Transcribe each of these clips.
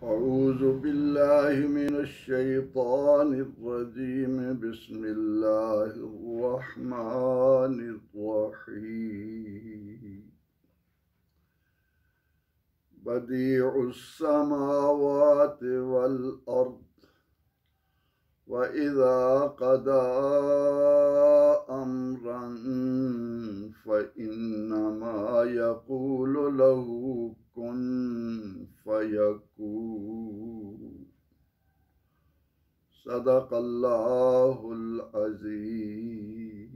अऊज़ु बिल्लाहि मिनश शैतानिर रजीम बिस्मिल्लाहिर रहमानिर रहीम बदीउस समावाति वल अर्द व इज़ा क़दा अम्रन फ़इन्नमा यक़ूलु लहू कुन फयकून। सदक़ल्लाहुल अज़ीम।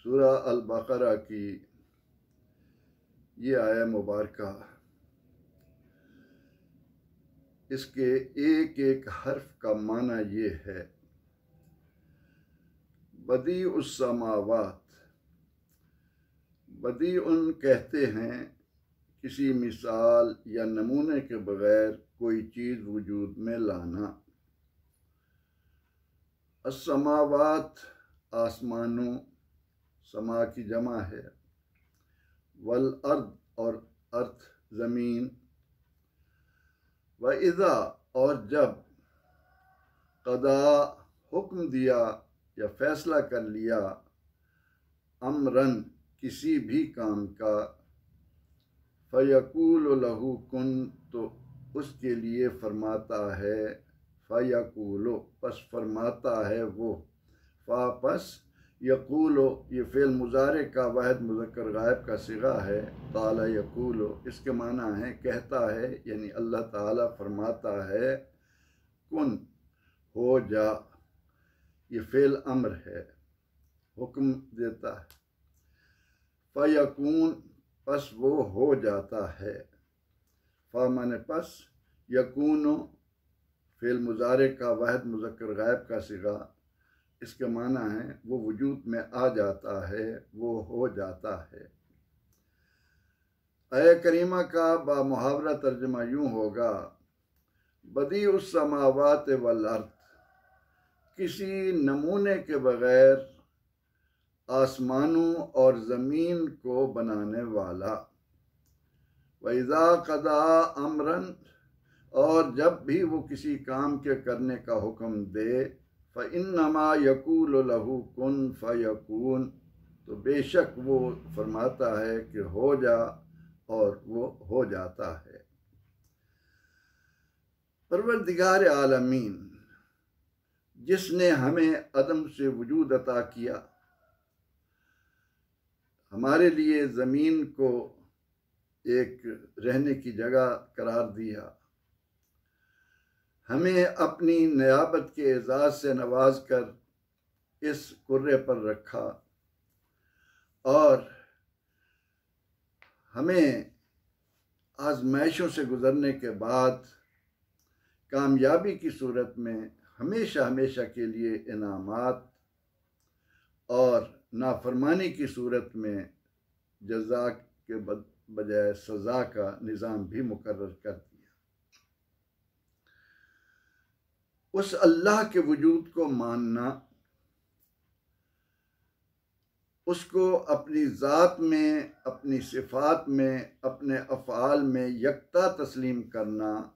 सूरह अल बक़रा की ये आया मुबारका, इसके एक एक हर्फ का माना ये है। बदीउस समावात, बदीउन कहते हैं किसी मिसाल या नमूने के बगैर कोई चीज़ वजूद में लाना। अस्समावात आसमानों, समा की जमा है, वल अर्द और अर्थ ज़मीन, व इज़ा और जब, क़दा हुक्म दिया या फैसला कर लिया, अमरन किसी भी काम का, फ़यकूलु लहू कुन तो उसके लिए फरमाता है, फ़यकूलु पस फरमाता है वो, फ़ा पस यकूलो ये फ़ेल मुज़ारे का वाहिद मुज़क्कर गायब का सिगा है। ताला यकूलो इसके माना है कहता है, यानी अल्लाह ताला फरमाता है कुन हो जा, ये फ़ेल अम्र है, हुक्म देता है। फ़यकून पस वो हो जाता है। फ़ा माने पस, यकूनो फ़ेल मुज़ारे का वाहिद मुज़क्कर गायब का सिगा, इसके माना है वो वजूद में आ जाता है, वो हो जाता है। आया करीमा का बामुहावरा तर्जुमा यूं होगा, बदीउस समावात वल अर्द, किसी नमूने के बगैर आसमानों और ज़मीन को बनाने वाला। वइज़ा क़दा अमरन और जब भी वो किसी काम के करने का हुक्म दे, फ़इन्नमा यक़ूलु लहू कुन फ़यकून तो बेशक वो फरमाता है कि हो जा और वो हो जाता है। परवरदिगार आलमीन जिसने हमें अदम से वजूद अता किया, हमारे लिए ज़मीन को एक रहने की जगह करार दिया, हमें अपनी नियाबत के एजाज़ से नवाज कर इस कुर्रे पर रखा और हमें आजमाइशों से गुज़रने के बाद कामयाबी की सूरत में हमेशा हमेशा के लिए इनामात और नाफरमानी की सूरत में जज़ा के बजाय सज़ा का निज़ाम भी मुकर्रर कर दिया। उस अल्लाह के वजूद को मानना, उसको अपनी ज़ात में, अपनी सिफ़ात में, अपने अफ़आल में यकता तस्लीम करना,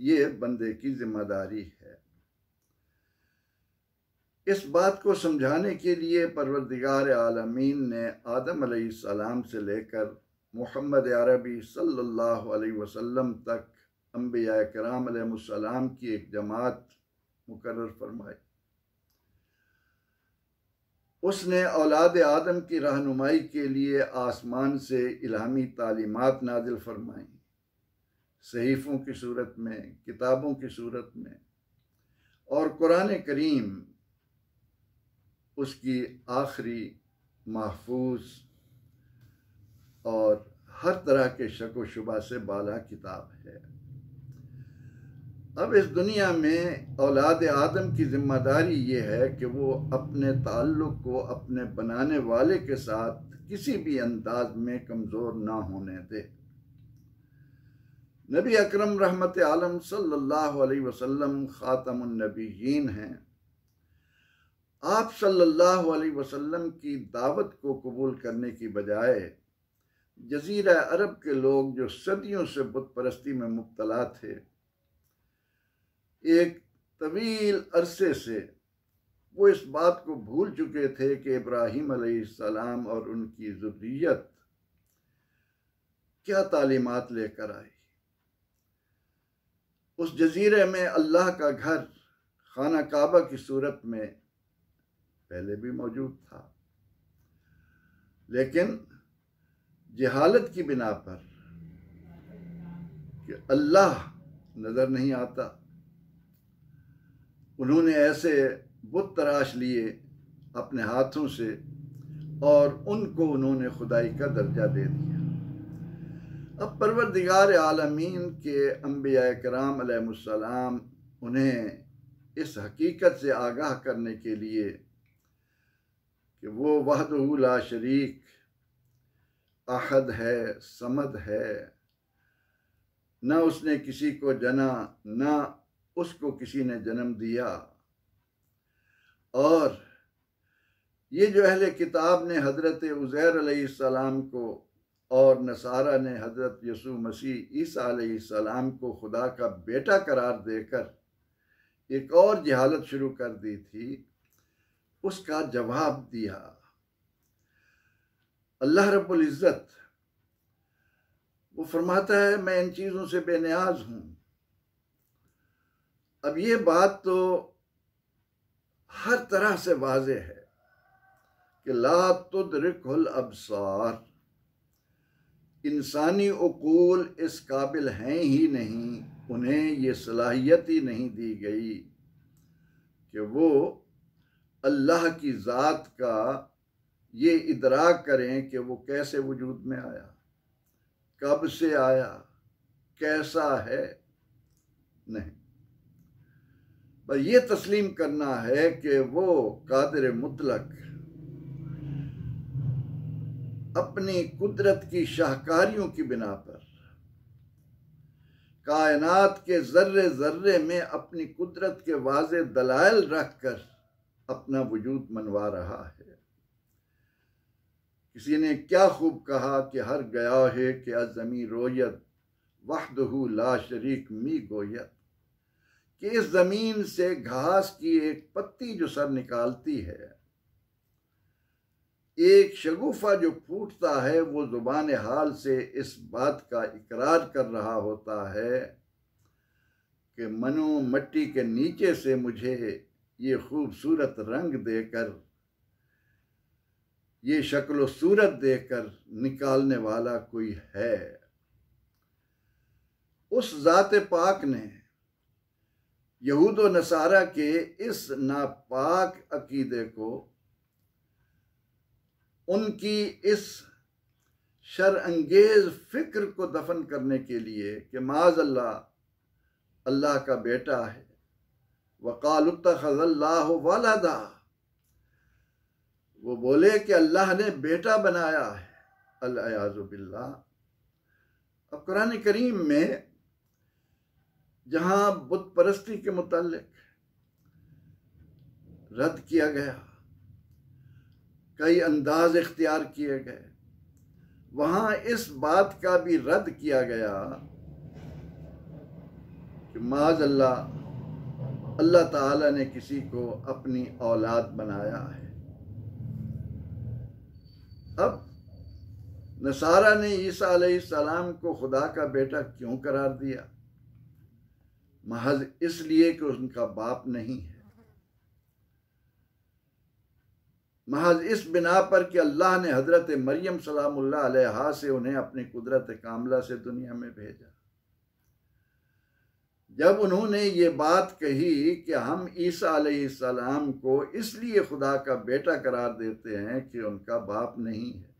ये बंदे की ज़िम्मेदारी है। इस बात को समझाने के लिए परवरदिगार आलमीन ने आदम अलैहिस्सलाम से लेकर मुहम्मद अरबी सल्लल्लाहु अलैहि वसल्लम तक अंबिया किराम अलैहिस्सलाम की एक जमात मुकर्रर फरमाई। उसने औलाद आदम की रहनुमाई के लिए आसमान से इल्हामी तालीमात नाजिल फरमाई, सहीफ़ों की सूरत में, किताबों की सूरत में, और कुरान करीम उसकी आखिरी महफूज और हर तरह के शक व शुबा से बाला किताब है। अब इस दुनिया में औलाद आदम की जिम्मेदारी ये है कि वो अपने ताल्लुक़ को अपने बनाने वाले के साथ किसी भी अंदाज में कमज़ोर ना होने दे। नबी अकरम रहमत आलम सल्लल्लाहु अलैहि वसल्लम ख़ातमुन नबिय्यीन हैं। आप सल्लल्लाहु अलैहि वसल्लम की दावत को कबूल करने की बजाय जजीरा अरब के लोग जो सदियों से बुत परस्ती में मुब्तला थे, एक तवील अरसे से वो इस बात को भूल चुके थे कि इब्राहीम अलैहिस्सलाम और उनकी ज़ुर्रियत क्या तालीमात लेकर आई। उस जजीरे में अल्लाह का घर खाना काबा की सूरत में पहले भी मौजूद था, लेकिन जहालत की बिना पर कि अल्लाह नजर नहीं आता, उन्होंने ऐसे बुत तराश लिए अपने हाथों से और उनको उन्होंने खुदाई का दर्जा दे दिया। अब परवरदिगार आलमीन के अंबिया कराम अलैहिस्सलाम उन्हें इस हकीकत से आगाह करने के लिए कि वो वहदहू ला शरीक अहद है, समद है, न उसने किसी को जना न उसको किसी ने जन्म दिया, और ये जो अहले किताब ने हज़रत उज़ैर अलैहिस्सलाम को और नसारा ने हज़रत यसू मसीह ईसा अलैहिस्सलाम को खुदा का बेटा करार देकर एक और जहालत शुरू कर दी थी, उसका जवाब दिया। अल्लाह रब्बुल इज़्ज़त वो फरमाता है मैं इन चीज़ों से बेनियाज हूँ। अब ये बात तो हर तरह से वाज़े है कि ला तुदरिकुल अब्सार, इंसानी उकूल इस काबिल हैं ही नहीं, उन्हें ये सलाहियत ही नहीं दी गई कि वो अल्लाह की ज़ात का ये इदराक करें कि वो कैसे वजूद में आया, कब से आया, कैसा है। नहीं, बस ये तस्लीम करना है कि वो कादिर मुतलक अपनी कुदरत की शाहकारियों की बिना पर कायनात के जर्रे जर्रे में अपनी कुदरत के वाज़े दलाइल रख कर अपना वजूद मनवा रहा है। किसी ने क्या खूब कहा कि हर गया है कि अज़मी रोयत वहदहू ला शरीक मी गोयत, कि इस जमीन से घास की एक पत्ती जो सर निकालती है, एक शगुफा जो फूटता है, वो जुबान हाल से इस बात का इकरार कर रहा होता है कि मनो मट्टी के नीचे से मुझे ये खूबसूरत रंग देकर, ये शक्ल सूरत देकर निकालने वाला कोई है। उस ज़ात पाक ने यहूद व नसारा के इस नापाक अकीदे को, उनकी इस शरअंगेज फिक्र को दफन करने के लिए कि माज़अल्लाह अल्लाह का बेटा है, वक़ालू इत्तख़ज़ल्लाहु वलदा, वो बोले कि अल्लाह ने बेटा बनाया है, अल-अयाज़ु बिल्लाह। अब कुरान करीम में जहाँ बुत परस्ती के मुताल्लिक रद्द किया गया, कई अंदाज इख्तियार किए गए, वहाँ इस बात का भी रद्द किया गया कि माज़अल्लाह अल्लाह ताला ने किसी को अपनी औलाद बनाया है। अब नसारा ने ईसा अलैहिस्सलाम को खुदा का बेटा क्यों करार दिया? महज इसलिए कि उनका बाप नहीं है, महज इस बिना पर कि अल्लाह ने हज़रत मरियम सलामुल्लाह अलैहा से उन्हें अपनी कुदरत कामिला से दुनिया में भेजा। जब उन्होंने ये बात कही कि हम ईसा अलैहिस्सलाम को इसलिए खुदा का बेटा करार देते हैं कि उनका बाप नहीं है,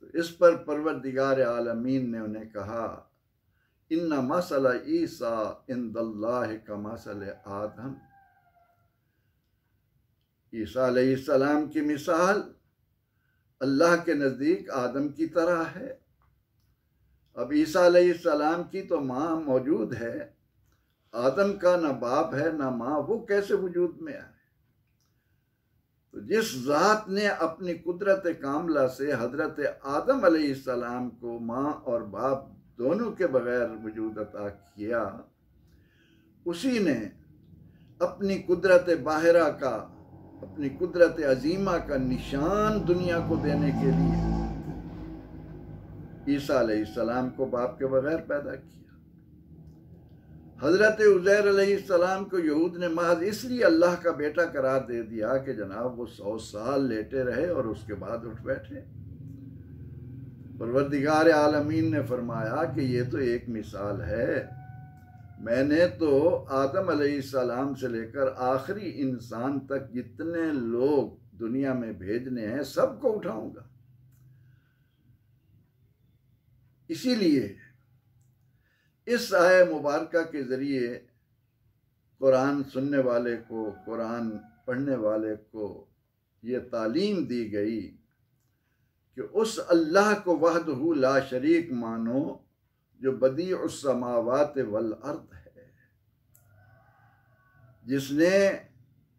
तो इस पर परवरदिगार आलमीन ने उन्हें कहा इन्ना मसला ईसा इंदल्लाहि का मसल आदम, ईसा अलैहिस्सलाम की मिसाल अल्लाह के नज़दीक आदम की तरह है। अब ईसा अलैहिस्सलाम की तो माँ मौजूद है, आदम का ना बाप है ना माँ, वो कैसे वजूद में आए? तो जिस ज़ात ने अपनी कुदरत कामला से हज़रत आदम अलैहिस्सलाम को माँ और बाप दोनों के बगैर वजूद अता किया, उसी ने अपनी कुदरत बाहिरा का, अपनी कुदरत अजीमा का निशान दुनिया को देने के लिए ईसा अलैहिस्सलाम को बाप के बगैर पैदा किया। हज़रत उज़ैर अलैहिस्सलाम को यहूद ने महज इसलिए अल्लाह का बेटा करार दे दिया कि जनाब वो 100 साल लेटे रहे और उसके बाद उठ बैठे। परवरदिगार आलमीन ने फरमाया कि ये तो एक मिसाल है, मैंने तो आदम अलैहिस्सलाम से लेकर आखिरी इंसान तक जितने लोग दुनिया में भेजने हैं सबको उठाऊंगा। इसीलिए इस आय मुबारका के ज़रिए कुरान सुनने वाले को, कुरान पढ़ने वाले को ये तालीम दी गई कि उस अल्लाह को वहदहू ला शरीक मानो जो बदीउस समावात वल अर्द है, जिसने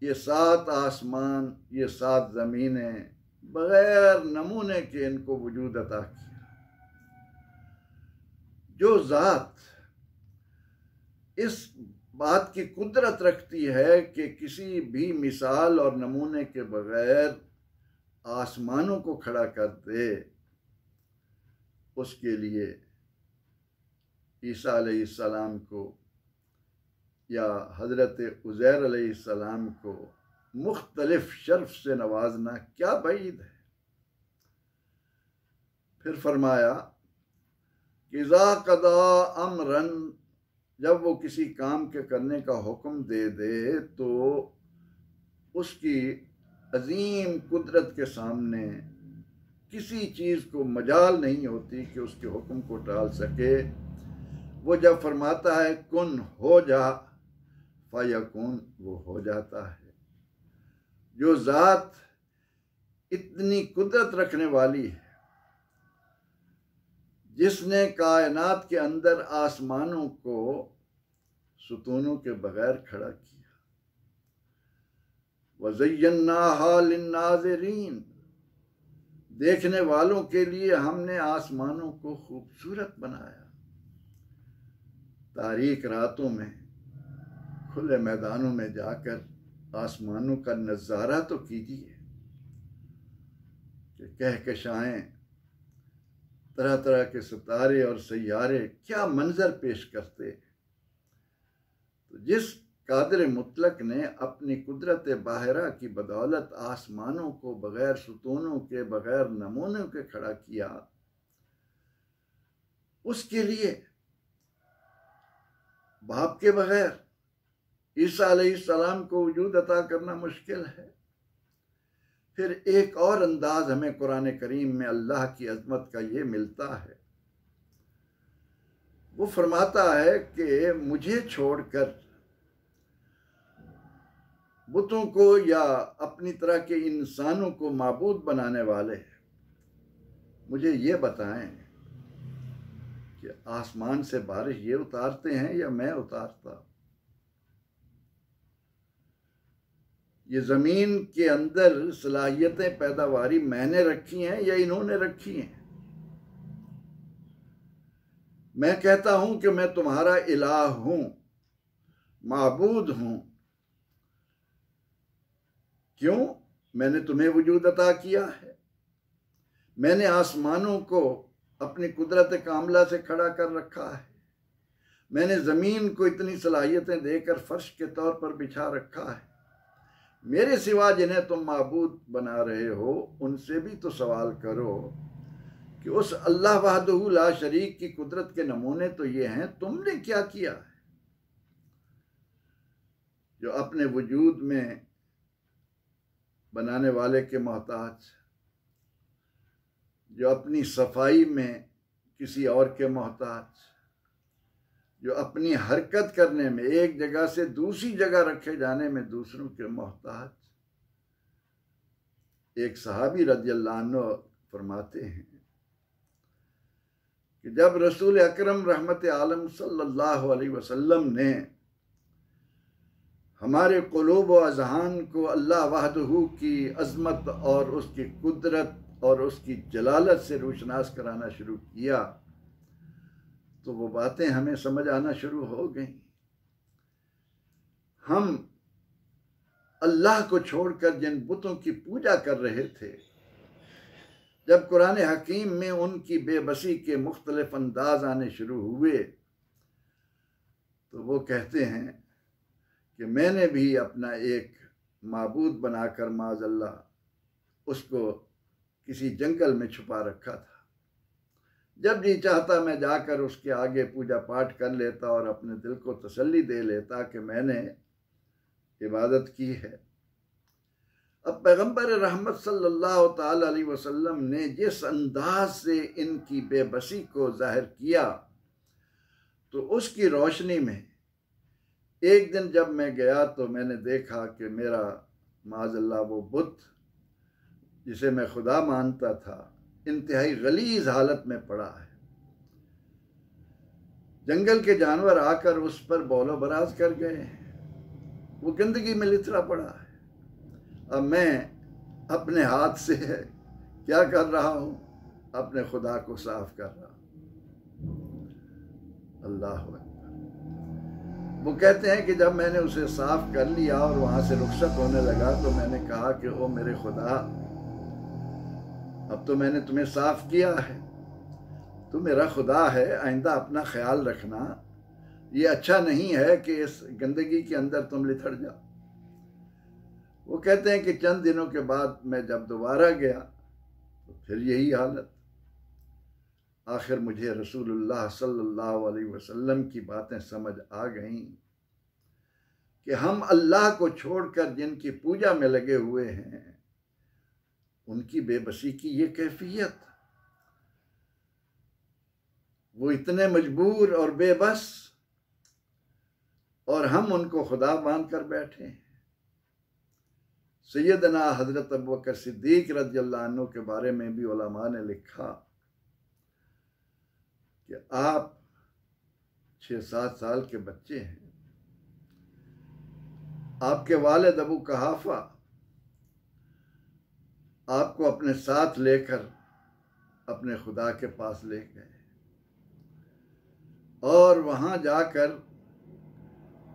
ये 7 आसमान, ये 7 ज़मीनें बग़ैर नमूने के इनको वजूद अता किया। जो ज़ात इस बात की कुदरत रखती है कि किसी भी मिसाल और नमूने के बगैर आसमानों को खड़ा कर दे, उसके लिए ईसा अलैहिस्सलाम को या हज़रत उज़ैर अलैहिस्सलाम को मुख्तलिफ शर्फ से नवाजना क्या बईद है। फिर फरमाया कि इज़ा क़ज़ा अमरन, जब वो किसी काम के करने का हुक्म दे दे तो उसकी अजीम कुदरत के सामने किसी चीज़ को मजाल नहीं होती कि उसके हुक्म को टाल सके। वो जब फरमाता है कुन हो जा फयकुन, वो हो जाता है। जो ज़ात इतनी कुदरत रखने वाली है, जिसने कायनात के अंदर आसमानों को सुतूनों के बगैर खड़ा किया, वज़य्यन्नाहा लिन्नाज़िरीन, देखने वालों के लिए हमने आसमानों को खूबसूरत बनाया। तारीक रातों में खुले मैदानों में जाकर आसमानों का नज़ारा तो कीजिए कि कहकशाएं, तरह तरह के सितारे और सैयारे क्या मंजर पेश करते। तो जिस कादिर मुतलक ने अपनी कुदरत बाहिरा की बदौलत आसमानों को बगैर सुतूनों के, बगैर नमूनों के खड़ा किया, उसके लिए बाप के बगैर ईसा अलैहिस्सलाम को वजूद अता करना मुश्किल है। फिर एक और अंदाज हमें कुरान करीम में अल्लाह की अज़मत का ये मिलता है। वो फरमाता है कि मुझे छोड़कर बुतों को या अपनी तरह के इंसानों को माबूद बनाने वाले मुझे ये बताएं कि आसमान से बारिश ये उतारते हैं या मैं उतारता। ये ज़मीन के अंदर सलाहियतें पैदावारी मैंने रखी हैं या इन्होंने रखी हैं। मैं कहता हूं कि मैं तुम्हारा इलाह हूं, माबूद हूं। क्यों? मैंने तुम्हें वजूद अता किया है। मैंने आसमानों को अपनी कुदरत कामला से खड़ा कर रखा है। मैंने ज़मीन को इतनी सलाहियतें देकर फर्श के तौर पर बिछा रखा है। मेरे सिवा जिन्हें तुम माबूद बना रहे हो उनसे भी तो सवाल करो कि उस अल्लाह वहदहू ला शरीक की कुदरत के नमूने तो ये हैं, तुमने क्या किया है। जो अपने वजूद में बनाने वाले के मोहताज, जो अपनी सफाई में किसी और के मोहताज, जो अपनी हरकत करने में एक जगह से दूसरी जगह रखे जाने में दूसरों के मोहताज। एक सहाबी रज़ियल्लाहु अन्हु फरमाते हैं कि जब रसूल अकरम रहमत आलम सल्लल्लाहु अलैहि वसल्लम ने हमारे क़ुलूब व अज़हान को अल्लाह वहदहू की अज़मत और उसकी कुदरत और उसकी जलालत से रोशनास कराना शुरू किया तो वो बातें हमें समझ आना शुरू हो गई। हम अल्लाह को छोड़कर जिन बुतों की पूजा कर रहे थे, जब कुरान हकीम में उनकी बेबसी के मुख्तलिफ अंदाज आने शुरू हुए तो वो कहते हैं कि मैंने भी अपना एक माबूद बनाकर माज़अल्लाह उसको किसी जंगल में छुपा रखा था। जब जी चाहता मैं जाकर उसके आगे पूजा पाठ कर लेता और अपने दिल को तसल्ली दे लेता कि मैंने इबादत की है। अब पैगंबर रहमत सल्लल्लाहु ताला अलैहि वसल्लम ने जिस अंदाज से इनकी बेबसी को जाहिर किया तो उसकी रोशनी में एक दिन जब मैं गया तो मैंने देखा कि मेरा माज़अल्लाह वो बुत जिसे मैं खुदा मानता था इंतहाई गलीज हालत में पड़ा है। जंगल के जानवर आकर उस पर बौलो बराज कर गए हैं, वो गंदगी में लिथड़ा पड़ा है। अब मैं अपने हाथ से क्या कर रहा हूं, अपने खुदा को साफ कर रहा हूं। अल्लाह अकबर। वो कहते हैं कि जब मैंने उसे साफ कर लिया और वहां से रुखसत होने लगा तो मैंने कहा कि ओ मेरे खुदा, अब तो मैंने तुम्हें साफ किया है, तू मेरा खुदा है, आइंदा अपना ख्याल रखना, ये अच्छा नहीं है कि इस गंदगी के अंदर तुम लिथड़ जाओ। वो कहते हैं कि चंद दिनों के बाद मैं जब दोबारा गया तो फिर यही हालत। आखिर मुझे रसूलुल्लाह सल्लल्लाहु अलैहि वसल्लम की बातें समझ आ गईं कि हम अल्लाह को छोड़कर जिनकी पूजा में लगे हुए हैं उनकी बेबसी की ये कैफियत, वो इतने मजबूर और बेबस और हम उनको खुदा मानकर बैठे हैं। सैयदना हजरत अबू बकर सिद्दीक रज़ियल्लाहु अन्हु के बारे में भी उलमा ने लिखा कि आप 6-7 साल के बच्चे हैं, आपके वालिद अबू कहाफा आपको अपने साथ लेकर अपने खुदा के पास ले गए और वहां जाकर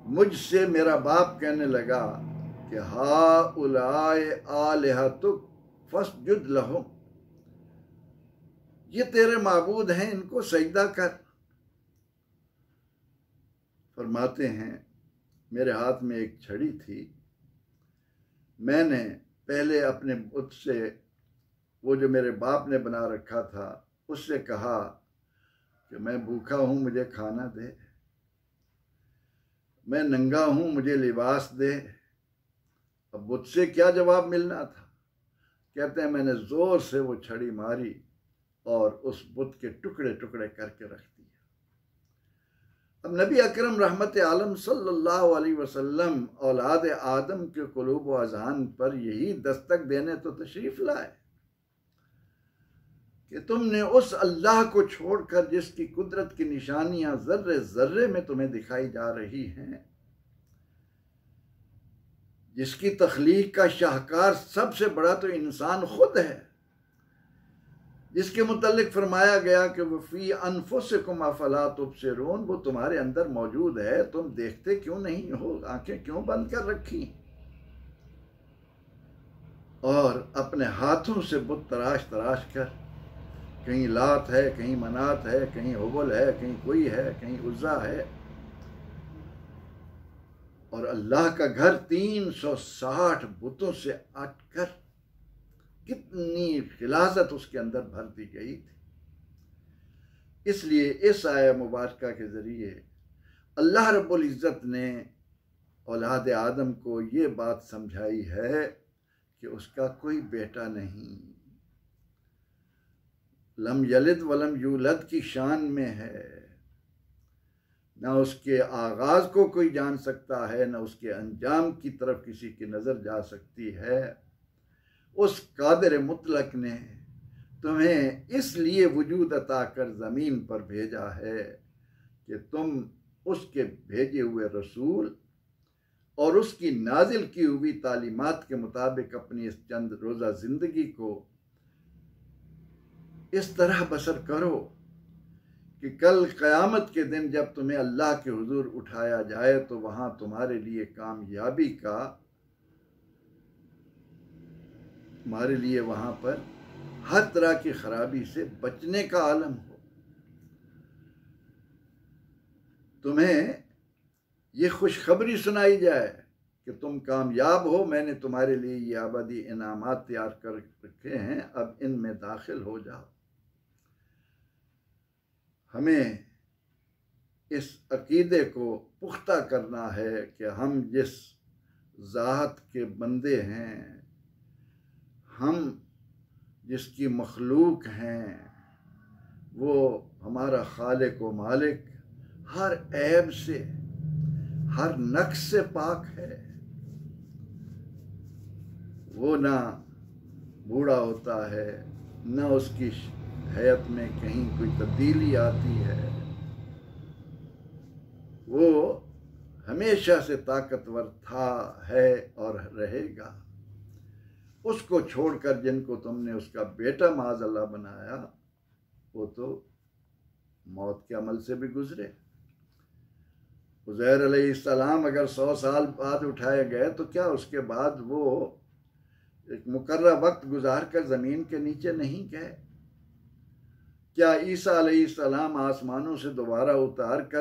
मुझसे मेरा बाप कहने लगा कि हाउलाए आलिहतुक फस्जुद लहुम, ये तेरे माबूद हैं, इनको सजदा कर। फरमाते हैं मेरे हाथ में एक छड़ी थी, मैंने पहले अपने बुत से, वो जो मेरे बाप ने बना रखा था, उससे कहा कि मैं भूखा हूं, मुझे खाना दे, मैं नंगा हूं, मुझे लिबास दे। अब बुत से क्या जवाब मिलना था? कहते हैं मैंने जोर से वो छड़ी मारी और उस बुत के टुकड़े टुकड़े करके रख दिया। अब नबी अकरम रहमत आलम सल्लल्लाहु अलैहि वसल्लम औलाद आदम के कुलूब व अज़हान पर यही दस्तक देने तो तशरीफ लाए कि तुमने उस अल्लाह को छोड़कर जिसकी कुदरत की निशानियां जर्रे जर्रे में तुम्हें दिखाई जा रही हैं, जिसकी तख्लीक का शाहकार सबसे बड़ा तो इंसान खुद है, जिसके मुतल्लिक फरमाया गया कि वफ़ी अनफुसिकुम अफला तुबसिरून, वो तुम्हारे अंदर मौजूद है, तुम देखते क्यों नहीं हो, आंखें क्यों बंद कर रखी, और अपने हाथों से बुत तराश तराश कर, कहीं लात है, कहीं मनात है, कहीं हुबल है, कहीं कोई है, कहीं उज़्ज़ा है, और अल्लाह का घर 360 बुतों से अटकर कितनी खिलासत उसके अंदर भर दी गई थी। इसलिए इस आया मुबारका के ज़रिए अल्लाह रब्बुल इज़्ज़त ने औलाद आदम को ये बात समझाई है कि उसका कोई बेटा नहीं, लम यलिद वलम यूलद की शान में है, ना उसके आगाज को कोई जान सकता है, ना उसके अंजाम की तरफ किसी की नज़र जा सकती है। उस कादिर मुतलक ने तुम्हें इसलिए वजूद अता कर ज़मीन पर भेजा है कि तुम उसके भेजे हुए रसूल और उसकी नाजिल की हुई तालीमात के मुताबिक अपनी इस चंद रोज़ा ज़िंदगी को इस तरह बसर करो कि कल क़यामत के दिन जब तुम्हें अल्लाह के हुजूर उठाया जाए तो वहाँ तुम्हारे लिए कामयाबी का, तुम्हारे लिए वहाँ पर हर तरह की खराबी से बचने का आलम हो। तुम्हें ये खुशखबरी सुनाई जाए कि तुम कामयाब हो, मैंने तुम्हारे लिए ये अबदी इनामात तैयार कर रखे हैं, अब इनमें दाखिल हो जाओ। हमें इस अकीदे को पुख्ता करना है कि हम जिस ज़ात के बंदे हैं, हम जिसकी मखलूक हैं, वो हमारा खालिक व मालिक हर ऐब से, हर नक्स से पाक है। वो ना बूढ़ा होता है, न उसकी हैत में कहीं कोई तब्दीली आती है। वो हमेशा से ताकतवर था, है और रहेगा। उसको छोड़कर जिनको तुमने उसका बेटा माज़अल्लाह बनाया, वो तो मौत के अमल से भी गुजरे। उज़ैर अलैहिस्सलाम अगर 100 साल बाद उठाए गए तो क्या उसके बाद वो एक मुकर्रर वक्त गुजार कर ज़मीन के नीचे नहीं गए? क्या ईसा अलैहिस्सलाम आसमानों से दोबारा उतार कर